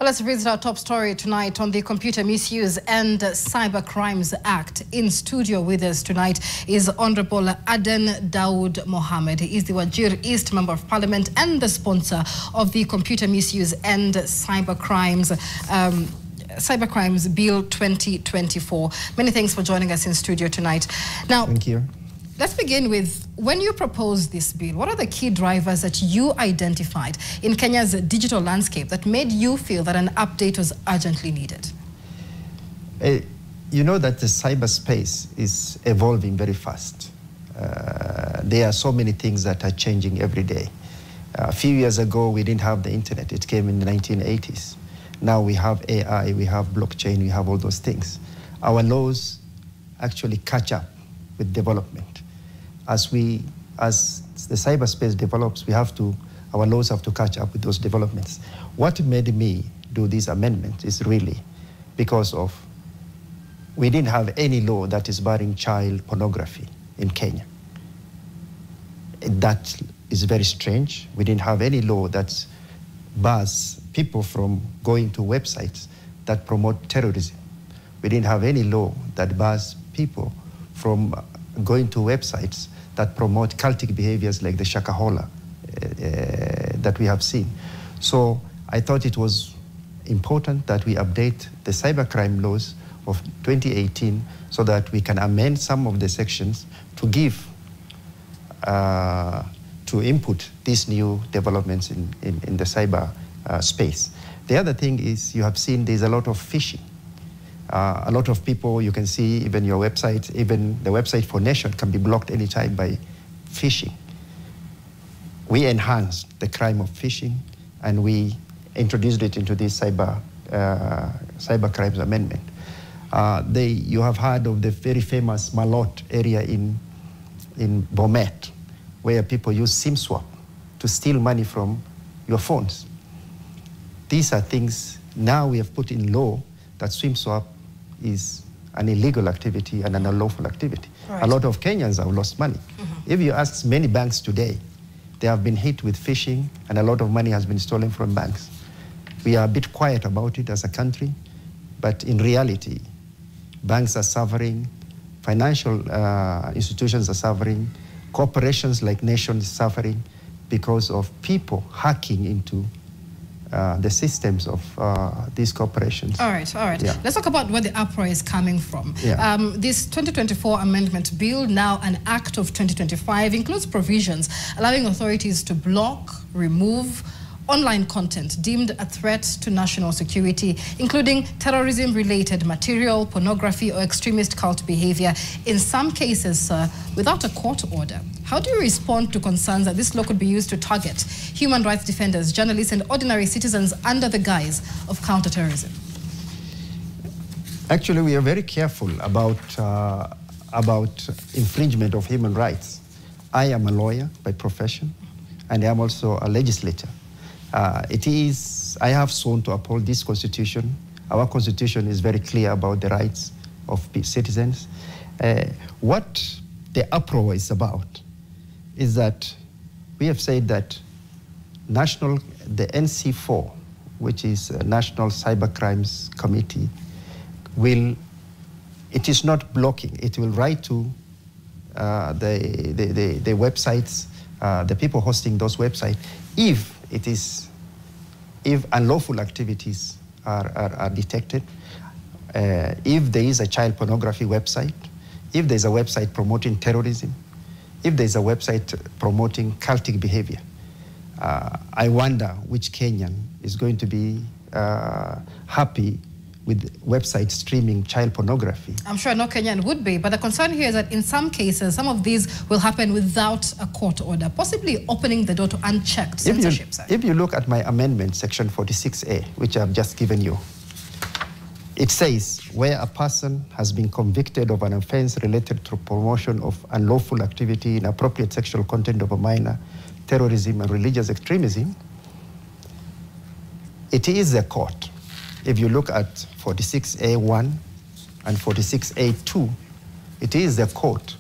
Well, let's visit our top story tonight on the Computer Misuse and Cybercrimes Act. In studio with us tonight is Honorable Aden Daoud Mohammed. He is the Wajir East Member of Parliament and the sponsor of the Computer Misuse and Cybercrimes Bill 2024. Many thanks for joining us in studio tonight. Now, thank you. Let's begin with, when you proposed this bill, what are the key drivers that you identified in Kenya's digital landscape that made you feel that an update was urgently needed? You know that the cyberspace is evolving very fast. There are so many things that are changing every day. A few years ago, we didn't have the internet. It came in the 1980s. Now we have AI, we have blockchain, we have all those things. Our laws actually catch up with development. As the cyberspace develops, our laws have to catch up with those developments. What made me do this amendment is really because of we didn't have any law that is barring child pornography in Kenya. That is very strange. We didn't have any law that bars people from going to websites that promote terrorism. We didn't have any law that bars people from going to websites that promote cultic behaviors like the Shakahola that we have seen. So I thought it was important that we update the cybercrime laws of 2018 so that we can amend some of the sections to give, to input these new developments in the cyber space. The other thing is you have seen there's a lot of phishing. A lot of people, you can see even your website, even the website for Nation can be blocked anytime by phishing. We enhanced the crime of phishing and we introduced it into this cybercrimes amendment. You have heard of the very famous Malot area in Bomet, where people use SIM swap to steal money from your phones. These are things now we have put in law that SIM swap is an illegal activity and an unlawful activity. Right. A lot of Kenyans have lost money. Mm-hmm. If you ask many banks today, they have been hit with phishing and a lot of money has been stolen from banks. We are a bit quiet about it as a country, but in reality, banks are suffering, financial institutions are suffering, corporations like Nation is suffering because of people hacking into the systems of these corporations. All right. Yeah. Let's talk about where the uproar is coming from. Yeah. This 2024 amendment bill, now an act of 2025, includes provisions allowing authorities to block, remove online content deemed a threat to national security, including terrorism-related material, pornography, or extremist cult behavior, in some cases, without a court order. How do you respond to concerns that this law could be used to target human rights defenders, journalists, and ordinary citizens under the guise of counterterrorism? Actually, we are very careful about infringement of human rights. I am a lawyer by profession, and I am also a legislator. I have sworn to uphold this constitution. Our constitution is very clear about the rights of citizens. What the uproar is about is that we have said that the NC4, which is National Cybercrimes Committee, it is not blocking. It will write to the websites, the people hosting those websites, if unlawful activities are detected, if there is a child pornography website, if there's a website promoting terrorism, if there's a website promoting cultic behavior. I wonder which Kenyan is going to be happy with websites streaming child pornography. I'm sure no Kenyan would be, but the concern here is that in some cases, some of these will happen without a court order, possibly opening the door to unchecked censorship. If you look at my amendment, section 46A, which I've just given you, it says, where a person has been convicted of an offense related to promotion of unlawful activity, inappropriate sexual content of a minor, terrorism, and religious extremism, it is the court. If you look at 46A1 and 46A2, it is the court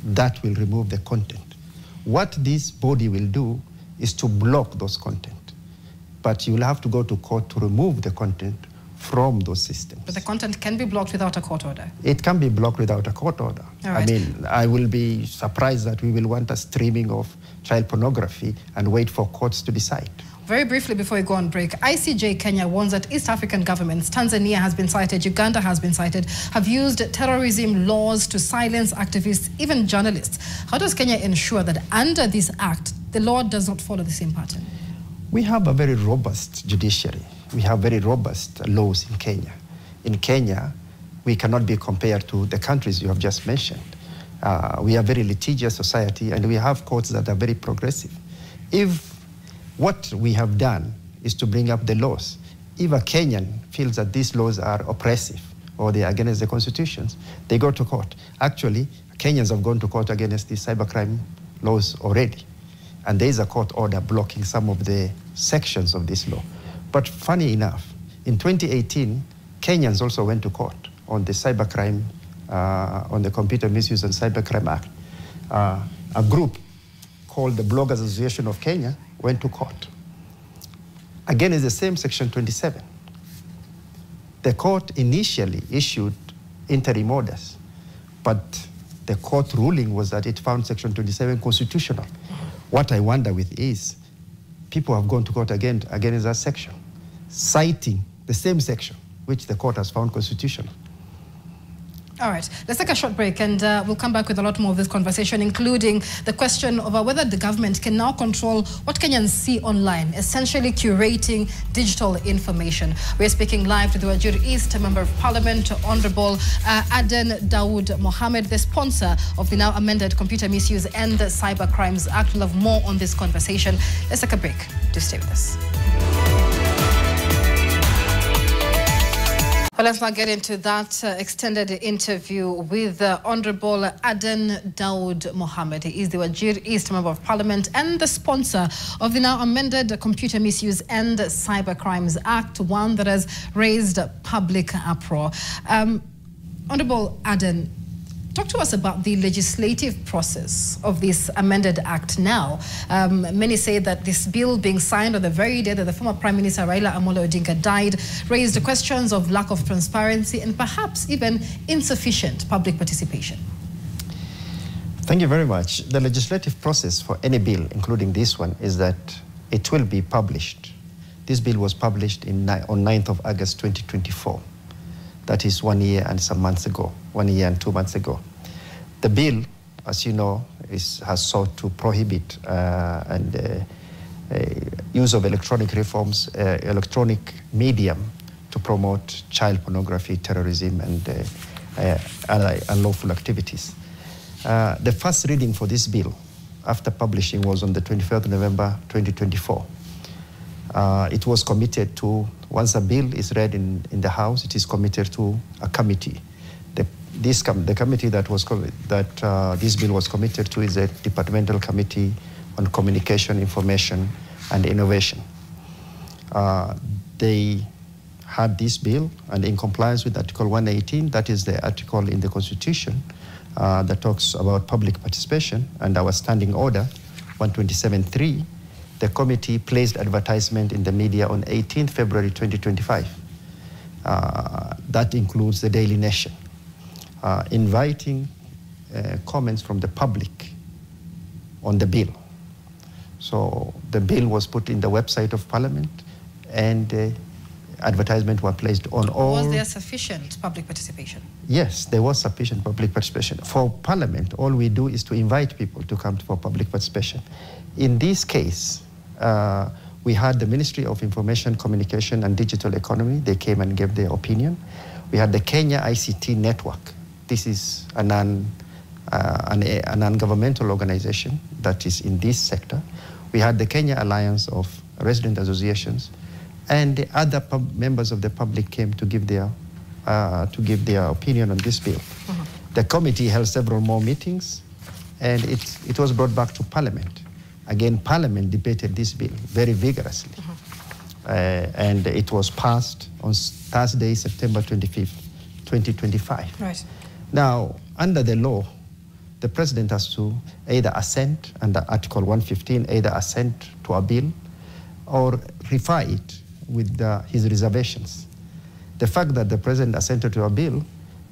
that will remove the content. What this body will do is to block those content. but you'll have to go to court to remove the content from those systems. But the content can be blocked without a court order? It can be blocked without a court order. Right. I mean, I will be surprised that we will want a streaming of child pornography and wait for courts to decide. Very briefly before we go on break, ICJ Kenya warns that East African governments, Tanzania has been cited, Uganda has been cited, have used terrorism laws to silence activists, even journalists. How does Kenya ensure that under this act, the law does not follow the same pattern? We have a very robust judiciary. We have very robust laws in Kenya. In Kenya, we cannot be compared to the countries you have just mentioned. We are a very litigious society, and we have courts that are very progressive. If what we have done is to bring up the laws, if a Kenyan feels that these laws are oppressive or they are against the constitutions, they go to court. Actually, Kenyans have gone to court against the cybercrime laws already. And there is a court order blocking some of the sections of this law. But funny enough, in 2018, Kenyans also went to court on the cybercrime, on the Computer Misuse and Cybercrime Act. A group called the Bloggers Association of Kenya went to court. Again, it's the same Section 27. The court initially issued interim orders, but the court ruling was that it found Section 27 constitutional. What I wonder with is, people have gone to court again against that section, citing the same section, which the court has found constitutional. All right, let's take a short break, and we'll come back with a lot more of this conversation, including the question of whether the government can now control what Kenyans see online, essentially curating digital information. We're speaking live to the Wajir East Member of Parliament, Honorable Aden Dawood Mohammed, the sponsor of the now amended Computer Misuse and Cyber Crimes Act. We'll have more on this conversation. Let's take a break. Do stay with us. Well, let's now get into that extended interview with Honorable Aden Dawood Mohammed. He is the Wajir East Member of Parliament and the sponsor of the now amended Computer Misuse and Cyber Crimes Act, one that has raised public uproar. Honorable Aden, talk to us about the legislative process of this amended act now. Many say that this bill being signed on the very day that the former Prime Minister Raila Amolo Odinga died raised questions of lack of transparency and perhaps even insufficient public participation. Thank you very much. The legislative process for any bill, including this one, is that it will be published. This bill was published on 9th of August 2024. That is 1 year and some months ago, 1 year and 2 months ago. The bill, as you know, has sought to prohibit use of electronic reforms, electronic medium to promote child pornography, terrorism, and unlawful activities. The first reading for this bill after publishing was on the 23rd of November 2024. It was committed to, once a bill is read in the House, it is committed to a committee. The committee that this bill was committed to is a departmental committee on communication, information, and innovation. They had this bill, and in compliance with Article 118, that is the article in the Constitution that talks about public participation, and our standing order 127.3, the committee placed advertisement in the media on 18th February 2025. That includes the Daily Nation, inviting comments from the public on the bill. So the bill was put in the website of Parliament, and advertisements were placed on all. Was there sufficient public participation? Yes, there was sufficient public participation. For Parliament, all we do is to invite people to come for public participation. In this case, we had the Ministry of Information, Communication and Digital Economy. They came and gave their opinion. We had the Kenya ICT Network. This is a non-governmental organization that is in this sector. We had the Kenya Alliance of Resident Associations, and the other members of the public came to give their opinion on this bill. The committee held several more meetings, and it was brought back to Parliament. Again, Parliament debated this bill very vigorously, and it was passed on Thursday, September 25th, 2025. Right. Now, under the law, the President has to either assent under Article 115, either assent to a bill or refer it with his reservations. The fact that the president assented to a bill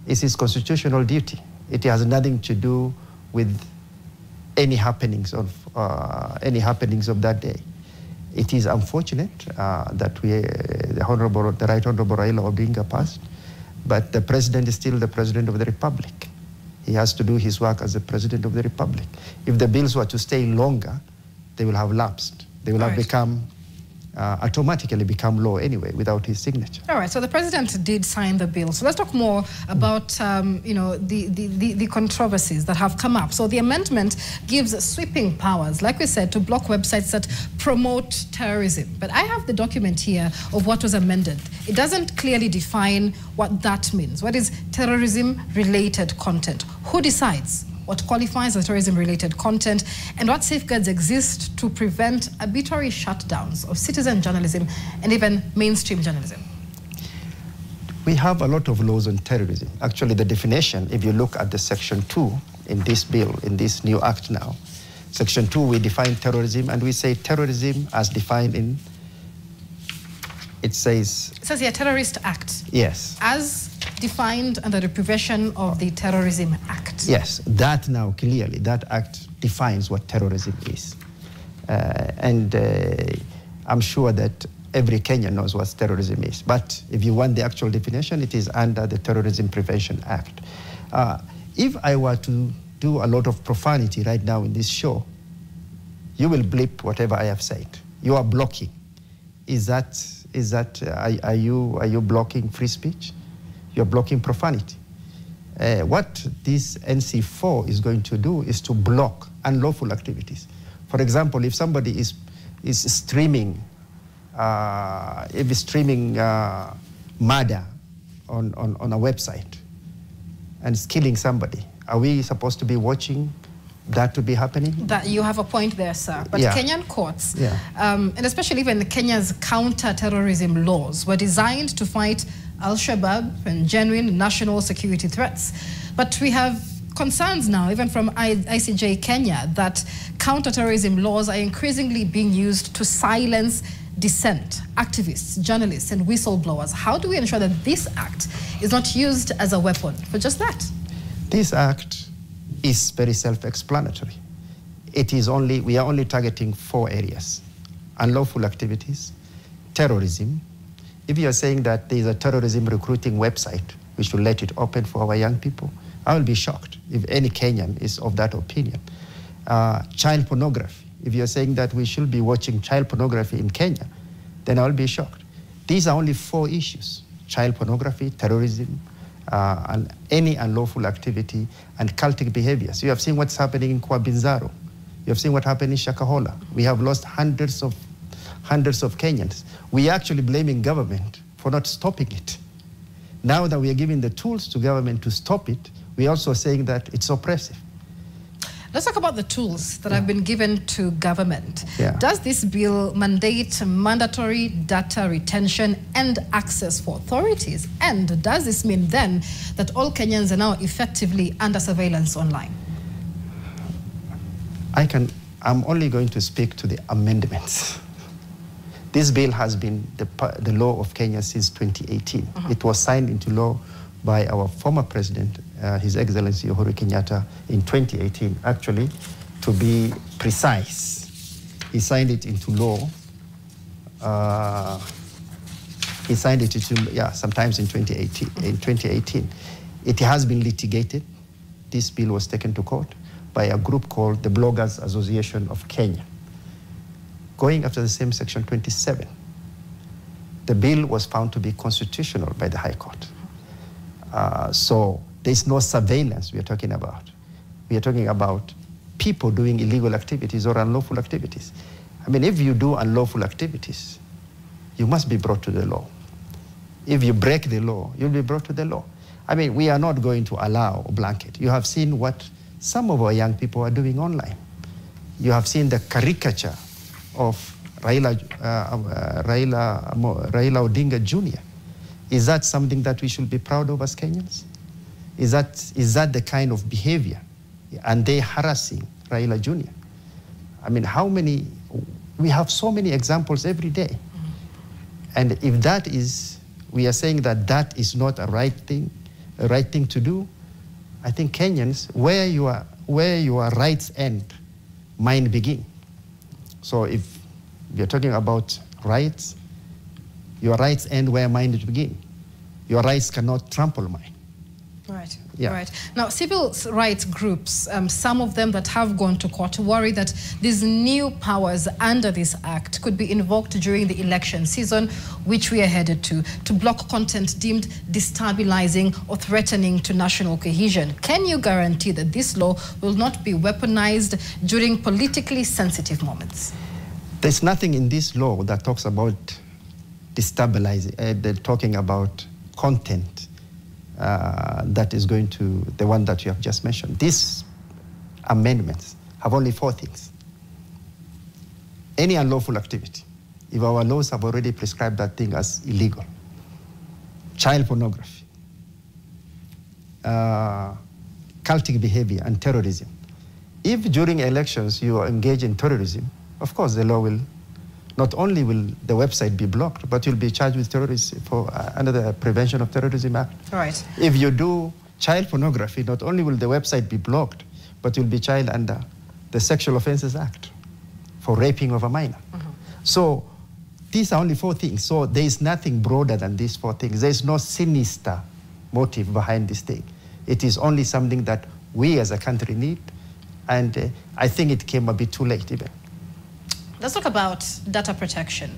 is his constitutional duty. It has nothing to do with any happenings of that day. It is unfortunate that the Right Honorable Raila Odinga passed, but the president is still the president of the Republic. He has to do his work as the president of the Republic. If the bills were to stay longer, they will have lapsed. They will have become automatically become law anyway without his signature. All right, so the president did sign the bill. So let's talk more about the controversies that have come up. So the amendment gives sweeping powers, like we said, to block websites that promote terrorism. But I have the document here of what was amended. It doesn't clearly define what that means. What is terrorism-related content? Who decides what qualifies as terrorism-related content, and what safeguards exist to prevent arbitrary shutdowns of citizen journalism and even mainstream journalism? We have a lot of laws on terrorism. Actually, the definition, if you look at the Section 2 in this bill, in this new act now, Section 2, we define terrorism, and we say terrorism as defined in, it says here, Terrorist Act. Yes. As defined under the provision of the Terrorism Act. Yes, that now clearly, that act defines what terrorism is. I'm sure that every Kenyan knows what terrorism is. But if you want the actual definition, it is under the Terrorism Prevention Act. If I were to do a lot of profanity right now in this show, you will bleep whatever I have said. You are blocking. Are you blocking free speech? You're blocking profanity. What this NC4 is going to do is to block unlawful activities. For example, if somebody is streaming, murder on a website and is killing somebody, are we supposed to be watching that to be happening? That you have a point there, sir. But yeah. Kenyan courts, and especially even Kenya's counter-terrorism laws, were designed to fight Al-Shabaab and genuine national security threats. But we have concerns now, even from ICJ Kenya, that counter-terrorism laws are increasingly being used to silence dissent, activists, journalists, and whistleblowers. How do we ensure that this act is not used as a weapon for just that? This act is very self-explanatory. We are only targeting 4 areas: unlawful activities, terrorism. If you are saying that there is a terrorism recruiting website, we should let it open for our young people, I will be shocked if any Kenyan is of that opinion. Child pornography. If you are saying that we should be watching child pornography in Kenya, then I will be shocked. These are only 4 issues: child pornography, terrorism, and any unlawful activity, and cultic behaviors. You have seen what's happening in Kwabinzaro. You have seen what happened in Shakahola. We have lost hundreds of Kenyans. We are actually blaming government for not stopping it. Now that we are giving the tools to government to stop it, we are also saying that it's oppressive. Let's talk about the tools that have been given to government. Yeah. Does this bill mandate mandatory data retention and access for authorities? And does this mean then that all Kenyans are now effectively under surveillance online? I'm only going to speak to the amendments. This bill has been the law of Kenya since 2018. It was signed into law by our former president, His Excellency Uhuru Kenyatta, in 2018. Actually, to be precise, he signed it into law. He signed it into, sometimes in 2018. It has been litigated. This bill was taken to court by a group called the Bloggers Association of Kenya. Going after the same Section 27, the bill was found to be constitutional by the High Court. So there's no surveillance we are talking about. We are talking about people doing illegal activities or unlawful activities. I mean, if you do unlawful activities, you must be brought to the law. If you break the law, you'll be brought to the law. I mean, we are not going to allow a blanket. You have seen what some of our young people are doing online. You have seen the caricature of Raila Odinga Jr. Is that something that we should be proud of as Kenyans? Is that the kind of behavior? And they harassing Raila Jr.? I mean, how many we have so many examples every day. And if that is, we are saying that that is not a right thing to do, I think Kenyans, where your rights end, mine begin. So if you're talking about rights, your rights end where mine begin. Your rights cannot trample mine. Right. Yeah. Right. Now, civil rights groups, some of them that have gone to court, worry that these new powers under this act could be invoked during the election season, which we are headed to block content deemed destabilizing or threatening to national cohesion. Can you guarantee that this law will not be weaponized during politically sensitive moments? There's nothing in this law that talks about destabilizing, they're talking about content that is going to, the one that you have just mentioned. These amendments have only 4 things. Any unlawful activity, if our laws have already prescribed that thing as illegal. Child pornography, cultic behavior, and terrorism. If during elections you engage in terrorism, of course the law will, not only will the website be blocked, but you'll be charged with terrorism under the Prevention of Terrorism Act. Right. If you do child pornography, not only will the website be blocked, but you'll be charged under the Sexual Offences Act for raping of a minor. So these are only 4 things. So there is nothing broader than these 4 things. There is no sinister motive behind this thing. It is only something that we as a country need, and I think it came a bit too late even. Let's talk about data protection.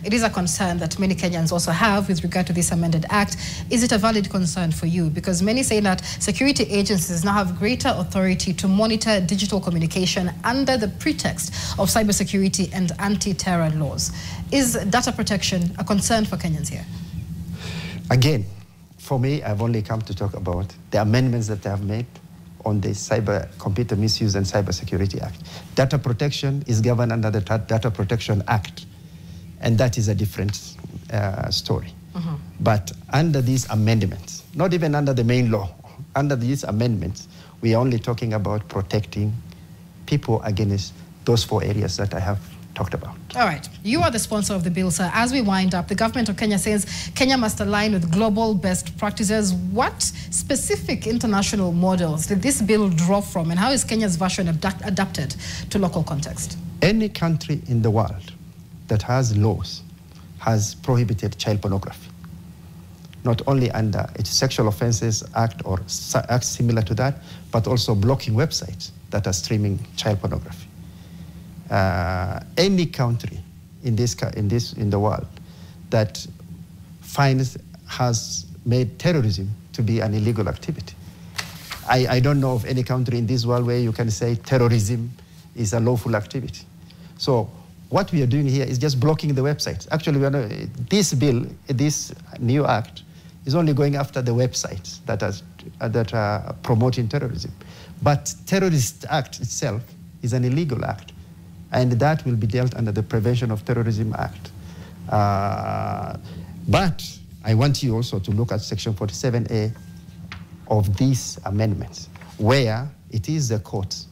It is a concern that many Kenyans also have with regard to this amended act. Is it a valid concern for you? Because many say that security agencies now have greater authority to monitor digital communication under the pretext of cybersecurity and anti-terror laws. Is data protection a concern for Kenyans here? Again, for me, I've only come to talk about the amendments that they have made on the Cyber Computer Misuse and Cybersecurity Act. Data protection is governed under the Data Protection Act, and that is a different story. But under these amendments, not even under the main law, under these amendments, we are only talking about protecting people against those 4 areas that I have talked about. All right. You are the sponsor of the bill, sir. As we wind up, the government of Kenya says Kenya must align with global best practices. What specific international models did this bill draw from, and how is Kenya's version adapted to local context? Any country in the world that has laws has prohibited child pornography, not only under its Sexual Offences Act or acts similar to that, but also blocking websites that are streaming child pornography. Any country in the world that has made terrorism to be an illegal activity. I don't know of any country in this world where you can say terrorism is a lawful activity. So what we are doing here is just blocking the websites. Actually, this bill, this new act, is only going after the websites that are promoting terrorism. But terrorist act itself is an illegal act, and that will be dealt under the Prevention of Terrorism Act. But I want you also to look at Section 47A of these amendments, where it is the courts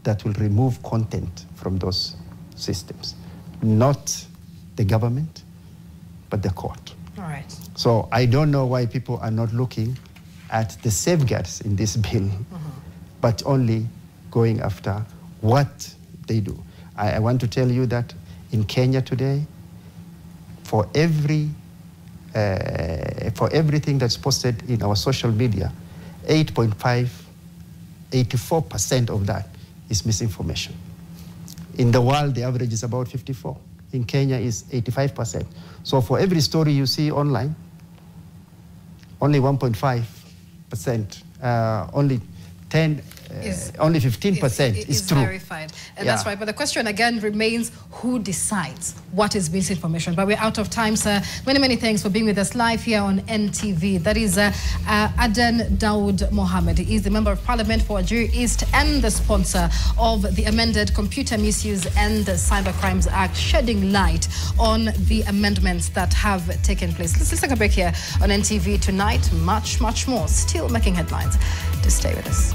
that will remove content from those systems, not the government, but the court. All right. So I don't know why people are not looking at the safeguards in this bill, but only going after what they do. I want to tell you that in Kenya today, for everything that's posted in our social media, 84% of that is misinformation. In the world, the average is about 54. In Kenya is 85%. So for every story you see online, only 1.5%, only 15% is true. Verified. And that's right. But the question again remains, who decides what is misinformation? But we're out of time, sir. Many, many thanks for being with us live here on NTV. That is Aden Daud Mohammed. He is the Member of Parliament for Ajuri East and the sponsor of the amended Computer Misuse and Cybercrimes Act, shedding light on the amendments that have taken place. Let's take a break here on NTV tonight. Much, much more still making headlines. To stay with us.